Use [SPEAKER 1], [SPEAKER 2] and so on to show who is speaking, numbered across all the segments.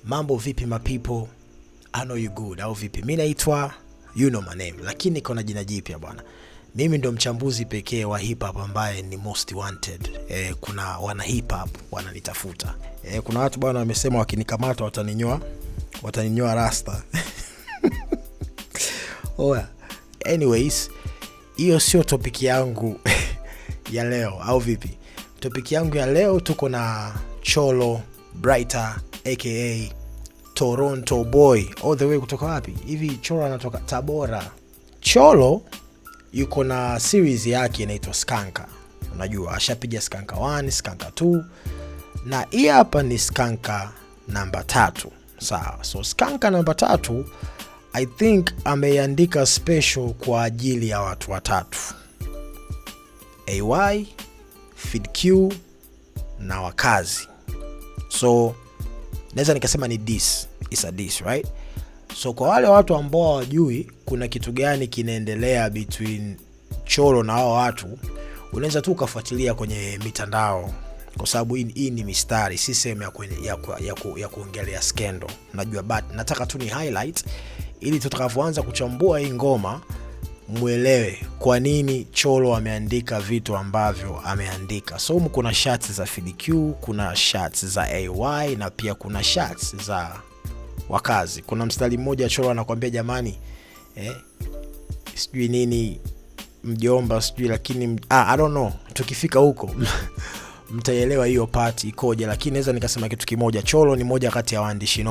[SPEAKER 1] Mambo vipi my people? I know you good. Au vipi? Mimi naitwa you know my name, lakini niko na jina jipya bwana. Mimi ndo mchambuzi pekee wa hip hop ambaye ni most wanted. Kuna wana hip hop wananitafuta. Kuna watu bwana wamesema wakinikamata wataninyoa rasta. Oya. Anyways, hiyo sio topic yangu ya leo, au vipi? Topic yangu ya leo tuko na Cholo Brighter aka Toronto boy all the way kutoka wapi? Hivi Cholo anatoka Tabora. Cholo yuko na series yake inaitwa Skanka. Unajua ashapiga Skanka 1, Skanka 2 na hii hapa ni Skanka namba 3. Sawa. So Skanka namba 3 I think ameandika special kwa ajili ya watu watatu. AY, Fid Q na Wakazi. So naweza nikasema ni this. It's a this, right? So kwa wale watu ambao hawajui kuna kitu gani kinaendelea between Cholo na hao watu, unaweza tu kufuatilia kwenye mitandao kwa sababu hii ni mistari, si sehemu ya kuongelea scandal. Najua but nataka tu ni highlight ili tutakapoanza kuchambua hii ngoma muelewe kwa nini Cholo ameandika vitu ambavyo ameandika. So kuna shots za Fid Q, kuna shots za AY na pia kuna shots za Wakazi. Kuna mstari mmoja Cholo anakuambia jamani sijui nini mjomba sijui, lakini I don't know, tukifika huko mtaelewa hiyo part ikoje, lakini naweza nikasema kitu kimoja, Cholo ni moja kati ya waandishi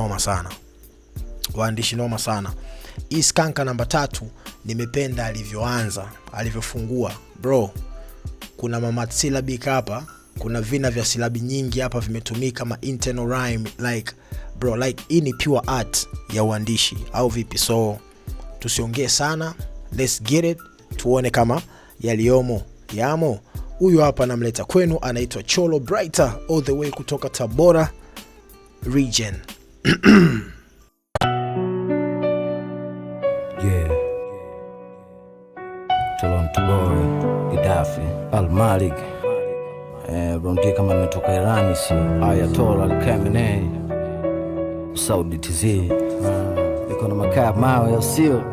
[SPEAKER 1] noma sana. Hii Skanka namba 3 nimependa alivyoanza, alivyofungua. Bro, kuna mama syllabic hapa, kuna vina vya silabi nyingi hapa vimetumika kama internal rhyme, like bro, like hii ni pure art ya uandishi, au vipi? So tusiongee sana, let's get it, tuone kama yamo. Huyu hapa namleta kwenu, anaitwa Cholo Brighter all the way kutoka Tabora region.
[SPEAKER 2] Yeah. Toronto boy, Gaddafi, Al-Malik. Rondia kama nimetoka Iran, si Ayatollah Al-Khamenei, Saudi TZ. Niko na makaa mawe sio.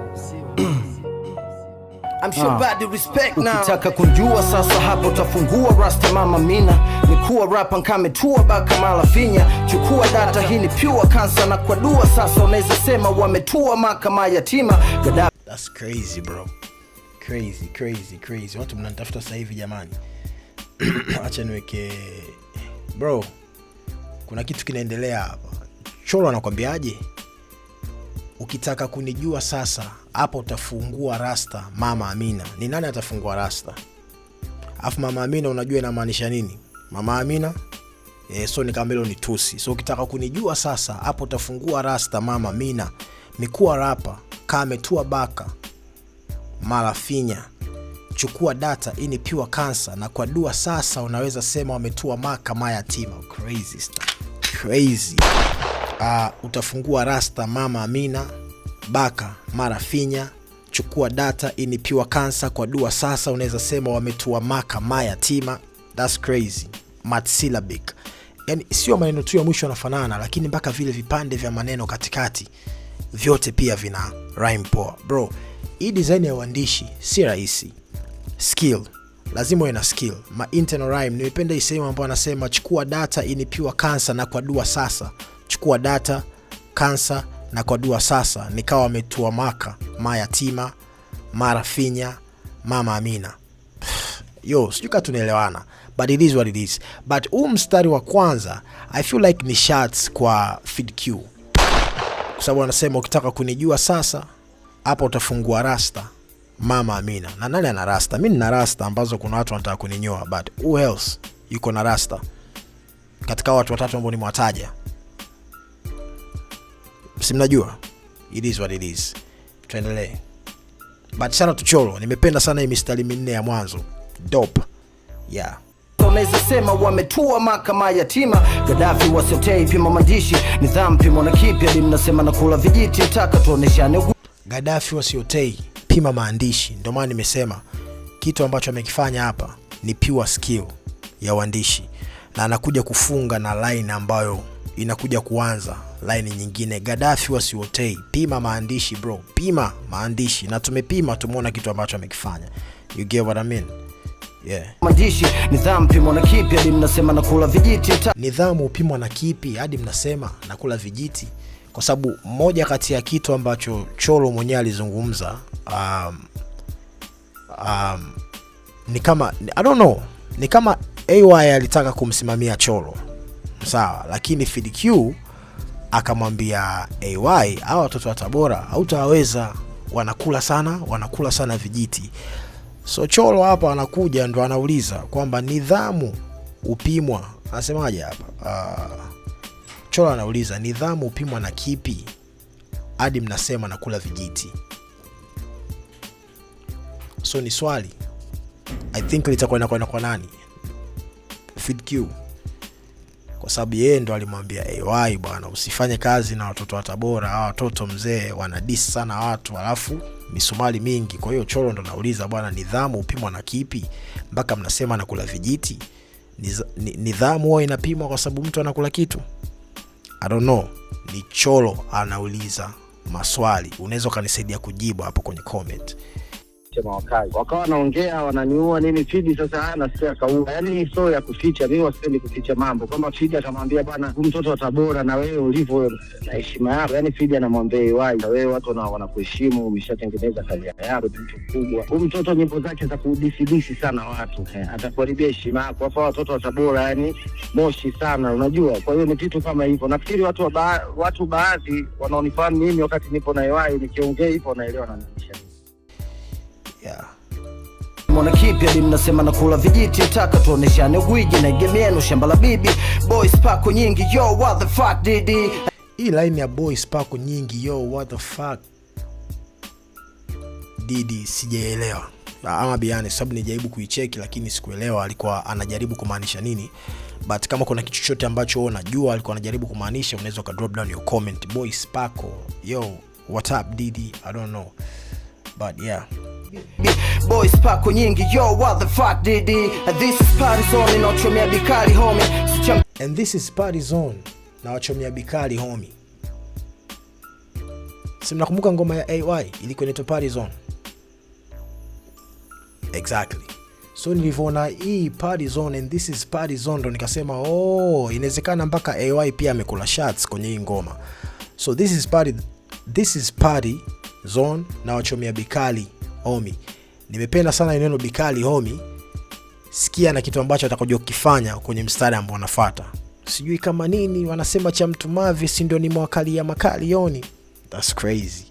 [SPEAKER 2] I'm sure bad respect now. Ukitaka kunjua sasa hapo utafungua Rasta Mama Mina. Nikuwa rapper kametua baka mala finya. Chukua data hii ni pure cancer na kwa dua sasa unaweza sema wametua makama yatima.
[SPEAKER 1] That's crazy bro. Crazy. Watu mnanitafuta sasa hivi jamani. Acha niweke bro. Kuna kitu kinaendelea hapa. Cholo anakuambiaje? Ukitaka kunijua sasa hapo utafungua Rasta Mama Amina. Ni nani atafungua Rasta? Afu Mama Amina unajua inamaanisha nini? Mama Amina so ni kama ni tusi. So ukitaka kunijua sasa hapo utafungua Rasta Mama Amina. Mikuwa rapa kama tua baka mara finya. Chukua data ini pure cancer na kwa dua sasa unaweza sema wametua maka mayatima. Crazy stuff. Crazy. Utafungua Rasta Mama Amina baka mara finya. Chukua data ini pure cancer kwa dua sasa unaweza sema wametua maka mayatima. That's crazy. Mat syllabic. Yani sio maneno tu ya mwisho yanafanana, lakini mpaka vile vipande vya maneno katikati vyote pia vina rhyme poa. Bro, hii design ya uandishi si rahisi. Skill. Lazima uwe na skill. Ma internal rhyme. Nimependa hii sehemu ambapo anasema chukua data ini pure cancer na kwa dua sasa. Chukua data cancer na kwa dua sasa nikawa wametua maka mayatima mara finya Mama Amina. Yo, sijui kama tunaelewana, but it is what it is. But mstari wa kwanza I feel like ni shots kwa Fid Q. Kwa sababu anasema ukitaka kunijua sasa hapa utafungua Rasta Mama Amina. Na nani ana Rasta? Mimi nina Rasta ambazo kuna watu wanataka kuninyoa, but who else yuko na Rasta katika watu watatu ambao nimewataja? Si mnajua? It is what it is. Tuendelee. But sana tu Cholo, nimependa sana hii mistari minne ya mwanzo. Dope. Yeah.
[SPEAKER 2] Unaweza sema wametua makama yatima. Gaddafi wasiotei pima majishi. Nidhamu pima na kipi hadi mnasema na kula vijiti. Nataka tuoneshane.
[SPEAKER 1] Gaddafi wasiotei pima maandishi. Ndio maana nimesema kitu ambacho amekifanya hapa ni pure skill ya uandishi. Na anakuja kufunga na line ambayo inakuja kuanza line nyingine, Gaddafi wasiotei. Pima maandishi bro, pima maandishi, na tumepima, tumeona kitu ambacho amekifanya. You get what I mean? Yeah.
[SPEAKER 2] Maandishi nidhamu pimwa na kipi hadi mnasema nakula vijiti?
[SPEAKER 1] Nidhamu upimwa na kipi hadi mnasema nakula vijiti? Kwa sababu moja kati ya kitu ambacho Cholo mwenyewe alizungumza ni kama I don't know, ni kama AY alitaka kumsimamia Cholo, sawa, lakini FDQ akamwambia AY, hawa watoto wa Tabora hautaweza, wanakula sana vijiti. So Cholo hapa anakuja ndo anauliza kwamba nidhamu upimwa, anasemaje hapa? Cholo anauliza nidhamu upimwa na kipi hadi mnasema nakula vijiti? So ni swali, I think litakwenda kwa nani? FDQ, kwa sababu yeye ndo alimwambia AY, bwana usifanye kazi na watoto wa Tabora, hawa watoto mzee wanadisi sana watu, alafu misumali mingi. Kwa hiyo Cholo ndo nauliza, bwana nidhamu upimwa na kipi mpaka mnasema nakula vijiti? Nidhamu huwa inapimwa kwa sababu mtu anakula kitu? I don't know. Ni Cholo anauliza maswali, unaweza kanisaidia kujibu hapo kwenye comment.
[SPEAKER 3] Wakawa wanaongea wananiua nini Fidi, sasa hana sikia kaua. Yaani sio ya kuficha, mimi wasipendi kuficha mambo. Kama Fidi atamwambia bwana mtoto wa Tabora na wewe ulivyo na heshima yako, yaani Fidi anamwambia AY, na wewe watu wanakuheshimu, umeshatengeneza karia yako mtu kubwa. Mtoto nyimbo zake za kudisi sana watu, atakuharibia heshima yako. Hapo watoto wa Tabora yani moshi sana, unajua. Kwa hiyo ni kitu kama hivyo. Nafikiri watu baadhi wanaonifahamu mimi wakati nipo na AY nikiongea hivyo naelewa na maanisha.
[SPEAKER 1] Yeah.
[SPEAKER 2] Mwana kipi hadi mnasema nakula vijiti? Nataka tuoneshane gwiji na igemienu shamba la bibi. Boys pako nyingi, yo what the fuck didi?
[SPEAKER 1] Hii line ya boys pako nyingi, yo what the fuck didi sijaelewa. Ama biane, sababu nijaribu kuicheki lakini sikuelewa alikuwa anajaribu kumaanisha nini. But kama kuna kitu chochote ambacho unajua alikuwa anajaribu kumaanisha, unaweza ka drop down your comment. Boys pako, yo what up didi, I don't know. But yeah.
[SPEAKER 2] Boys pako nyingi, yo what the fuck didi? This is party zone, inaochomea bikali homie.
[SPEAKER 1] And this is party zone, na wachomea bikali homie. Si mnakumbuka ngoma ya AY ilikuwa inaitwa Party Zone? Exactly. So nilivyoona hii Party Zone and this is Party Zone ndo nikasema inawezekana mpaka AY pia amekula shots kwenye hii ngoma. So this is Party Zone na wachomea bikali homie. Nimependa sana neno bikali homie. Sikia na kitu ambacho atakoje kukifanya kwenye mstari ambao unafuata. Sijui kama nini wanasema cha mtu mavi si ndio ni mwakalia makali yoni. That's crazy.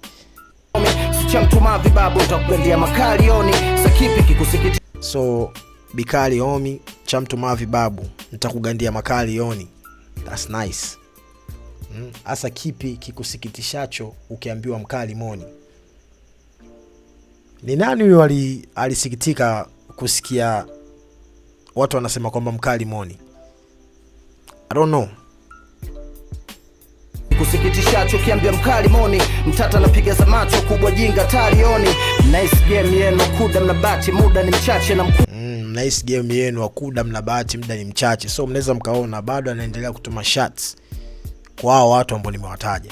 [SPEAKER 2] Cha mtu mavi babu utakugandia makali yoni. Sakipi kikusikiti.
[SPEAKER 1] So bikali homie, cha mtu mavi babu nitakugandia makali yoni. That's nice. Asa kipi kikusikitishacho ukiambiwa mkali moni? Ni nani huyo alisikitika kusikia watu wanasema kwamba mkali moni? I don't know.
[SPEAKER 2] Kusikitishacho kiambia mkali moni, mtata napiga za macho kubwa jinga talioni. Nice game yenu kuda mnabati muda ni mchache na
[SPEAKER 1] nice game yenu akuda mnabati muda ni mchache. So mnaweza mkaona bado anaendelea kutuma shots kwa hao watu ambao nimewataja.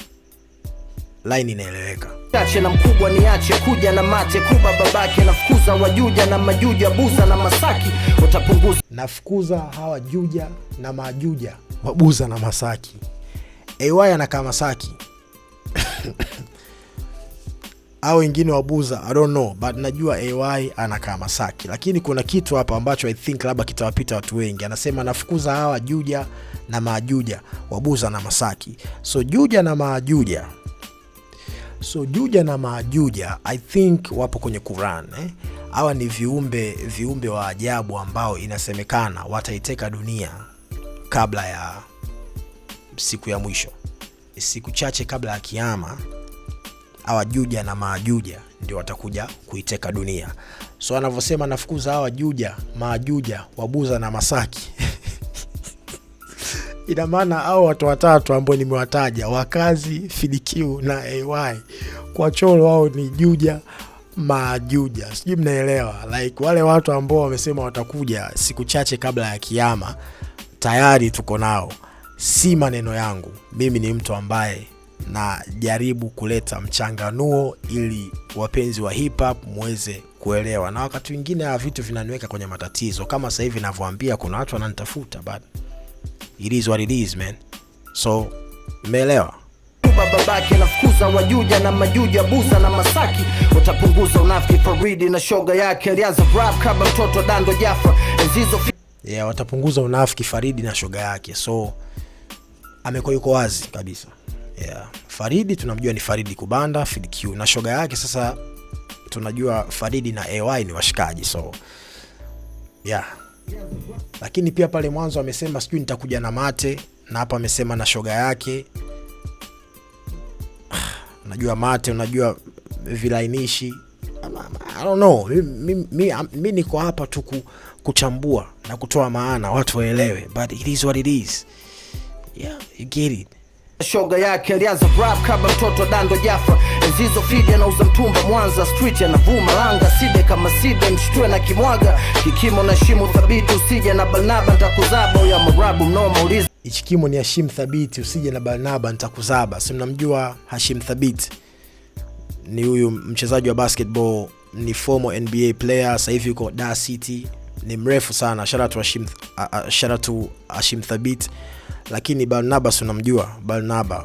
[SPEAKER 1] Line inaeleweka.
[SPEAKER 2] Chache na mkubwa niache kuja na mate kuba babake, nafukuza wajuja na majuja buza na masaki utapunguza.
[SPEAKER 1] Nafukuza hawa juja na majuja wabuza na masaki. AY anakaa Masaki. Au wengine wabuza, I don't know, but najua AY anakaa Masaki. Lakini kuna kitu hapa ambacho I think labda kitawapita watu wengi. Anasema nafukuza hawa juja na majuja wabuza na masaki. So juja na majuja I think wapo kwenye Quran. Hawa ni viumbe wa ajabu ambao inasemekana wataiteka dunia kabla ya siku ya mwisho. Siku chache kabla ya kiyama, hawa juja na majuja ndio watakuja kuiteka dunia. So anavyosema nafukuza hawa juja, majuja, wabuza na masaki. Ina maana hao watu watatu ambao nimewataja, Wakazi, FDQ na AY, kwa Cholo wao ni juja, majuja. Sijui mnaelewa. Like wale watu ambao wamesema watakuja siku chache kabla ya kiyama, tayari tuko nao. si maneno yangu, mimi ni mtu ambaye na jaribu kuleta mchanganuo ili wapenzi wa hip hop muweze kuelewa, na wakati mwingine vitu vinaniweka kwenye matatizo, kama sasa hivi ninavyoambia kuna watu wananitafuta, but it is what it is, man. So umeelewa?
[SPEAKER 2] Babake nafukuza wajuja na majuja, Buza na Masaki, utapunguza unafiki. Faridi na shoga yake alianza rap kama mtoto Dando Jaffa enzizo.
[SPEAKER 1] Yeah, watapunguza unafiki Faridi na shoga yake, so amekuwa yuko wazi kabisa. Yeah, Faridi tunamjua ni Faridi Kubanda, Fid Q, na shoga yake sasa tunajua Faridi na AY ni washikaji, so yeah. Lakini pia pale mwanzo amesema sijui nitakuja na mate, na hapa amesema na shoga yake. Unajua mate, unajua vilainishi, I don't know. Mimi niko hapa tu kuchambua na kutoa maana watu waelewe, but it is what it is. Yeah, you get it.
[SPEAKER 2] Shoga yake alianza rap kama mtoto Dando Jaffa enzizo. Fidi anauza mtumba Mwanza street, anavuma langa side kama side, mshtue na kimwaga kikimo na shimu thabiti, usije na Barnaba nitakuzaba ya marabu mnoma uliza.
[SPEAKER 1] Ichikimo ni Hashim Thabiti, usije na Barnaba nitakuzaba. Si mnamjua Hashim Thabiti? Ni huyu mchezaji wa basketball, ni former NBA player, sasa hivi yuko Dar City, ni mrefu sana. Shout to Hashim Thabiti. Lakini Barnaba si unamjua Barnaba?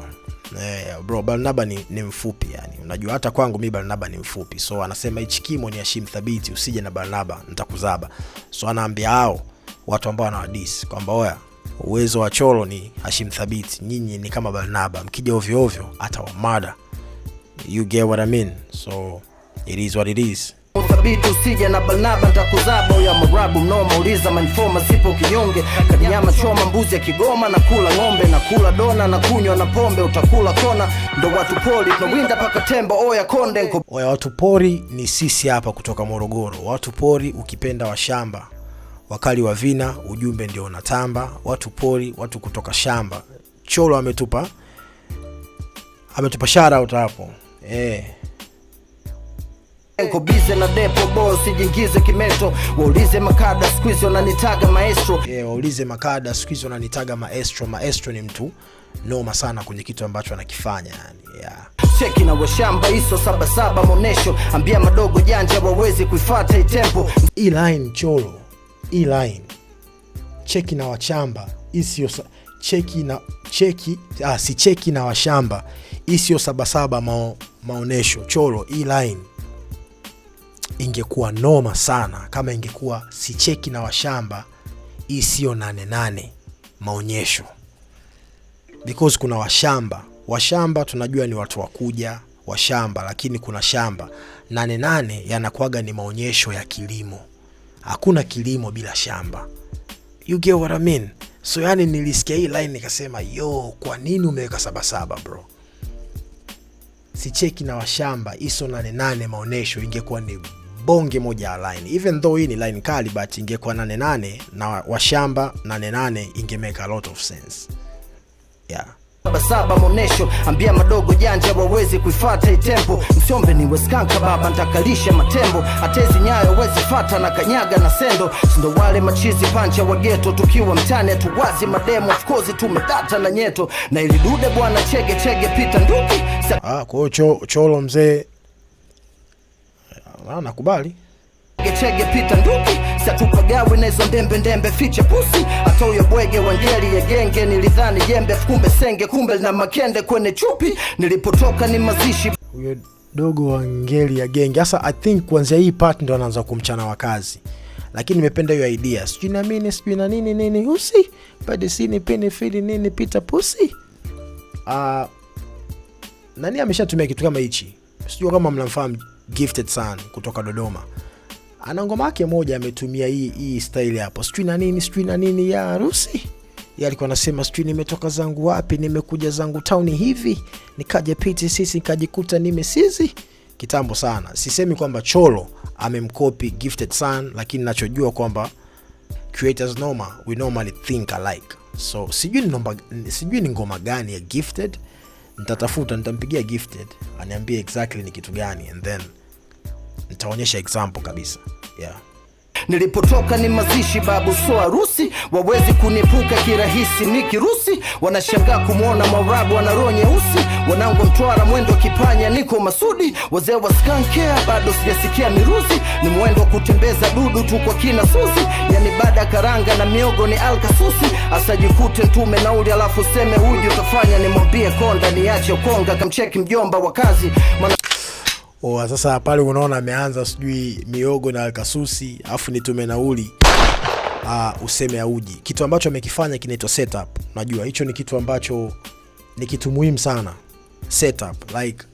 [SPEAKER 1] Bro, Barnaba ni mfupi yani. Unajua hata kwangu mimi Barnaba ni mfupi. So anasema Ichikimo ni Hashim Thabiti, usije na Barnaba nitakuzaba. So anaambia hao watu ambao wanawadis kwamba oya, uwezo wa Cholo ni Hashim Thabiti, nyinyi ni kama Barnaba, mkija ovyo ovyo hata wa mada. You get what I mean? So it is what it is.
[SPEAKER 2] Thabiti usije na Barnaba nitakuzaba ya marabu mnoma uliza. Manifoma zipo kinyonge, kanyama choma mbuzi ya Kigoma, na kula ng'ombe na kula dona na kunywa na pombe, utakula kona. Ndo watu pori tunawinda paka tembo oya konde.
[SPEAKER 1] Oya, watu pori ni sisi hapa kutoka Morogoro. Watu pori ukipenda wa shamba, wakali wa vina, ujumbe ndio unatamba. Watu pori, watu kutoka shamba. Cholo ametupa shout out hapo.
[SPEAKER 2] Nko bize na depo boss, sijingize kimeto. Waulize Makada squeeze wananitaga maestro.
[SPEAKER 1] Waulize Makada squeeze wananitaga maestro. Maestro ni mtu noma sana kwenye kitu ambacho anakifanya yani. Yeah.
[SPEAKER 2] Cheki na washamba iso 77 monesho, ambia madogo janja wawezi kuifuata hii tempo.
[SPEAKER 1] E-line Cholo, E-line. Cheki na wachamba isio cheki na washamba isio 77 maonesho. Cholo E-line ingekuwa noma sana kama ingekuwa si cheki na washamba isio 88 maonyesho, because kuna washamba tunajua ni watu wakuja washamba, lakini kuna shamba 88 yanakuaga ni maonyesho ya kilimo. Hakuna kilimo bila shamba. You get what I mean? So yani nilisikia hii line nikasema yo, kwa nini umeweka 77 bro? Si cheki na washamba iso 88 maonesho ingekuwa ni bonge moja ya line. Even though hii ni line kali, but ingekuwa 88 na washamba 88 inge make a lot of sense. Yeah.
[SPEAKER 2] 77 monesho, ambia madogo janja wawezi kuifuata hii tempo. Msiombe ni weskanka baba nitakalisha matembo, atezi nyayo wezi fata na kanyaga na sendo. Sindo wale machizi pancha wa ghetto, tukiwa mtani atuwazi mademo, of course tumedata na nyeto. Na ilidude bwana chege pita nduki.
[SPEAKER 1] Kwa Cholo mzee nakubali.
[SPEAKER 2] Chege pita nduki, satupagawi na hizo ndembe ficha pusi. Atoyo bwege wangeli ya genge, nilidhani jembe kumbe senge, kumbe na makende kwenye chupi. Nilipotoka ni mazishi.
[SPEAKER 1] Huyo dogo wangeli ya genge. Sasa I think kuanzia hii part ndo anaanza kumchana wakazi. Lakini nimependa hiyo idea. Sijui na mimi sijui na nini usi. Bado sini peni fili nini pita pusi. Nani ameshatumia kitu kama hichi? Sijui kama mnamfahamu Gifted Son kutoka Dodoma. Ana ngoma yake moja ametumia hii style hapo. Sijui na nini ya harusi. Yeye alikuwa anasema sijui nimetoka zangu wapi, nimekuja zangu town hivi, nikaje piti sisi nikajikuta nimesizi. Kitambo sana. Sisemi kwamba Cholo amemcopy Gifted Son, lakini ninachojua kwamba creators we normally think alike. So sijui ni ngoma gani ya Gifted. Nitampigia Gifted aniambie exactly ni kitu gani, and then nitaonyesha example kabisa. Yeah.
[SPEAKER 2] Nilipotoka ni mazishi babu so harusi, wawezi kuniepuka kirahisi mikirusi. Wanashangaa kumuona Mwarabu ana roho nyeusi, wanangu Mtwara mwendo kipanya niko Masudi. Wazee wa skankea bado sijasikia miruzi, ni mwendo kutembeza dudu tu kwa kina Susi. Yani baada karanga na miogo ni alkasusi, asajikute ntume nauli alafu seme uji utafanya nimwambie konda niache ukonga kamcheki mjomba wa kazi
[SPEAKER 1] sasa pale unaona ameanza sijui miogo na alkasusi afu nitume nauli useme ya uji. Kitu ambacho amekifanya kinaitwa setup. Unajua hicho ni kitu ambacho ni kitu muhimu sana. Setup, like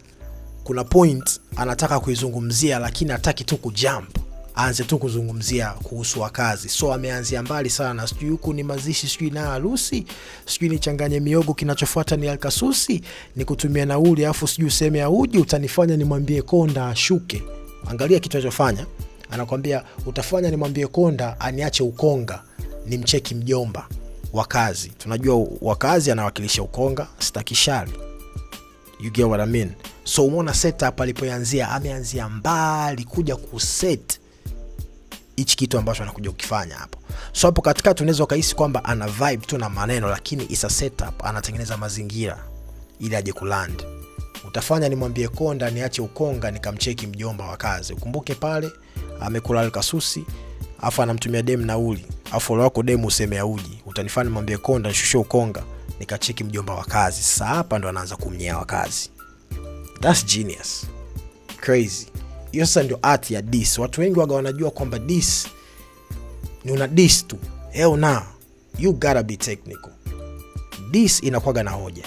[SPEAKER 1] kuna point anataka kuizungumzia lakini hataki tu kujump, aanze tu kuzungumzia kuhusu wakazi. So ameanzia mbali sana, sijui huku ni mazishi, sijui na harusi, sijui ni changanye miogo, kinachofuata ni alkasusi, ni kutumia nauli afu sijui useme ya uji utanifanya nimwambie konda ashuke. Angalia kitu anachofanya, anakuambia utafanya nimwambie konda aniache ukonga nimcheki mjomba wakazi. Tunajua wakazi anawakilisha ukonga, stakishari. You get what I mean? So umeona setup alipoanzia, ameanzia mbali kuja kuset hichi kitu ambacho anakuja kukifanya hapo. So hapo katika tunaweza kuhisi kwamba ana vibe tu na maneno, lakini is a setup, anatengeneza mazingira ili aje kuland. Utafanya nimwambie konda niache ukonga nikamcheki mjomba wa kazi. Ukumbuke pale amekula alkasusi, afu anamtumia dem nauli, afu wako dem useme uji utanifanya nimwambie konda nishushe ukonga nikacheki mjomba wa kazi. Sasa hapa ndo anaanza kumnyea wa kazi. That's genius. Crazy. Hiyo sasa ndio art ya diss. Watu wengi waga wanajua kwamba diss ni una diss tu. Na you gotta be technical. Diss inakuwaga na hoja.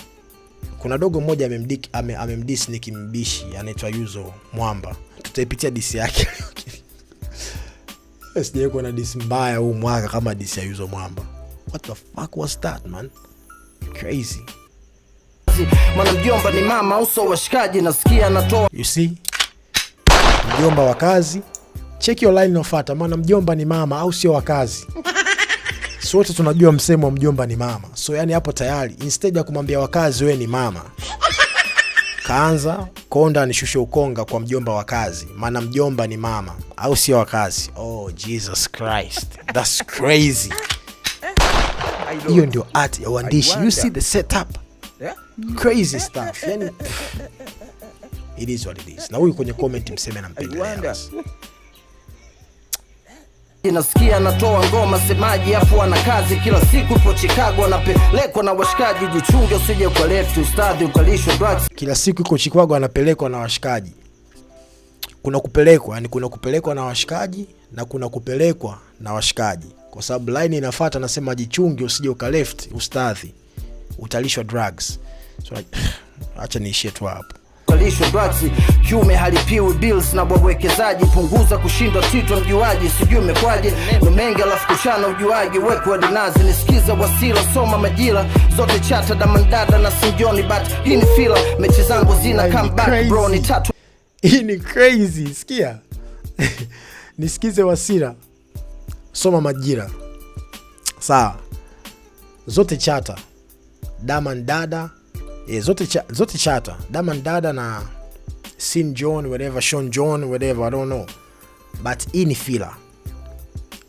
[SPEAKER 1] Kuna dogo mmoja amemdiss Nicki Mbishi, anaitwa Yuzo Mwamba. Tutaipitia diss yake. Sije kuna diss mbaya huu mwaka kama diss ya Yuzo Mwamba. What the fuck was that, man? Crazy.
[SPEAKER 2] Maana mjomba ni mama uso washikaji nasikia anatoa.
[SPEAKER 1] You see? Mjomba wa kazi. Check your line inofuata. Maana mjomba ni mama au sio wa kazi. Sote tunajua msemo wa mjomba ni mama. So yani hapo tayari instead ya kumwambia wa kazi wewe ni mama, kaanza konda nishushe ukonga kwa mjomba wa kazi. Maana mjomba ni mama au sio wa kazi. Oh Jesus Christ. That's crazy. Hiyo ndio art ya uandishi. You see the setup? Crazy stuff. Yani it is what it is. Na huyu kwenye comment mseme na mpendelea.
[SPEAKER 2] Nasikia anatoa ngoma semaji afu ana kazi kila siku po Chicago anapelekwa na washikaji. Jichunge usije kwa left ustadhi ukalishwa drugs.
[SPEAKER 1] Kila siku yuko Chicago anapelekwa na washikaji. Kuna kupelekwa, yani kuna kupelekwa na washikaji na kuna kupelekwa na washikaji. Kwa sababu line inafuata nasema jichunge usije uka left ustadhi utalishwa drugs. So like, acha niishie tu hapo.
[SPEAKER 2] Kalishwa drugs, kiume halipiwi bills na wawekezaji. Punguza kushindwa tito mjuaji, sijui umekwaje. Mengi alafu kushana ujuaji, wekwa dinazi. Nisikiza wasila, soma majira. Zote chata damandada na sinjoni but hii ni fila. Mechi zangu zina comeback bro ni tatu.
[SPEAKER 1] Hii ni crazy, sikia. Nisikize wasila, soma majira. Sawa. Zote chata damandada. Zote chata damandada na Sin John whatever, Sean John whatever, I don't know, but hii ni filler.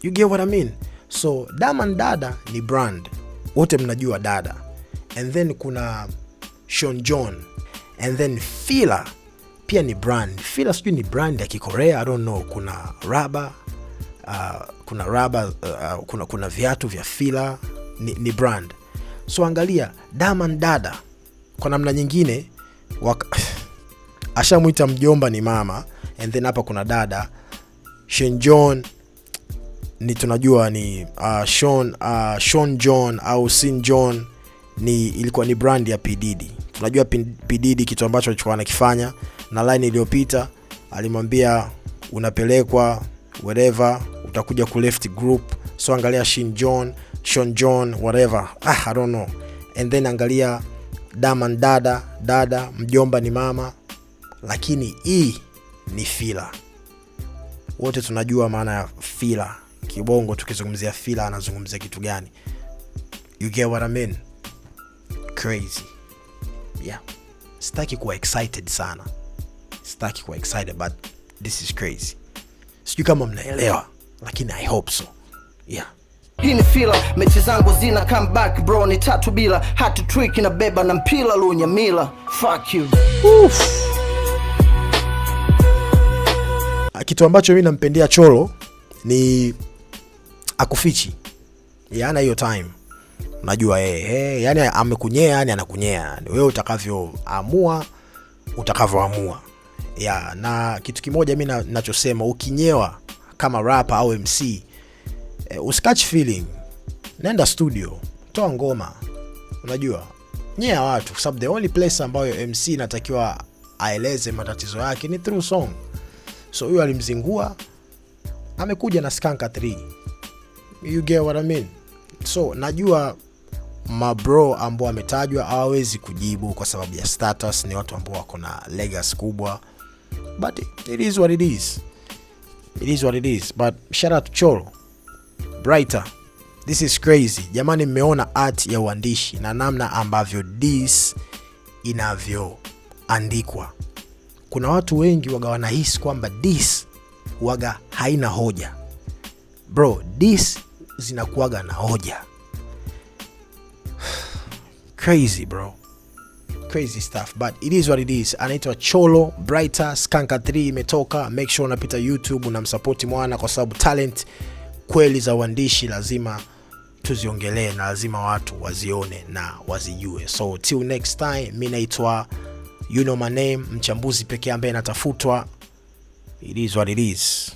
[SPEAKER 1] You get what I mean? So damandada ni brand, wote mnajua dada, and then kuna Sean John, and then filler pia ni brand. Filler sijui ni brand ya Kikorea, I don't know. Kuna rubber, kuna viatu vya filler, ni brand. So angalia damandada kwa namna nyingine ashamuita mjomba ni mama, and then hapa kuna dada. Sean John ni tunajua ni Sean John au Sin John ilikuwa ni brand ya P Diddy. Tunajua P Diddy kitu ambacho alichokuwa anakifanya, na line iliyopita alimwambia unapelekwa whatever utakuja ku left group. So angalia Sean John whatever, I don't know. And then angalia dada mjomba ni mama, lakini hii ni filler. Wote tunajua maana ya filler. Kibongo tukizungumzia filler anazungumzia kitu gani? You get what I mean? Crazy. Yeah. Sitaki kuwa excited sana. But this is crazy. Sijui kama mnaelewa. lakini I hope so. Yeah.
[SPEAKER 2] Hii ni fila, mechi zangu zina comeback bro, ni 3 bila, hat trick na beba na mpila Lunyamila. Fuck you.
[SPEAKER 1] Kitu ambacho mimi nampendea Cholo ni akufichi. Yana hiyo time. Unajua yani amekunyea, yani anakunyea. Wewe utakavyoamua, utakavyoamua. Yeah, na kitu kimoja mimi ninachosema, ukinyewa kama rapper au MC, usikatch feeling. Nenda studio, toa ngoma. Unajua, nyea watu, sababu the only place ambayo MC inatakiwa aeleze matatizo yake ni through song. So huyo alimzingua, amekuja na Skanka 3. You get what I mean? So najua mabro ambao ametajwa hawawezi kujibu kwa sababu ya status, ni watu ambao wako na legacy kubwa. But it is what it is. It is what it is. But shout out to Cholo. Brighter. This is crazy. Jamani, mmeona art ya uandishi na namna ambavyo this inavyoandikwa. Kuna watu wengi waga wanahisi kwamba this waga haina hoja. Bro, this zinakuwaga na hoja. Crazy bro. Crazy stuff, but it is what it is. Anaitwa Cholo, Brighter, Skanka 3 imetoka. Make sure unapita YouTube unamsupport mwana, kwa sababu talent kweli za uandishi lazima tuziongelee na lazima watu wazione na wazijue. So till next time, mimi naitwa you know my name, mchambuzi pekee ambaye natafutwa. It is what it is.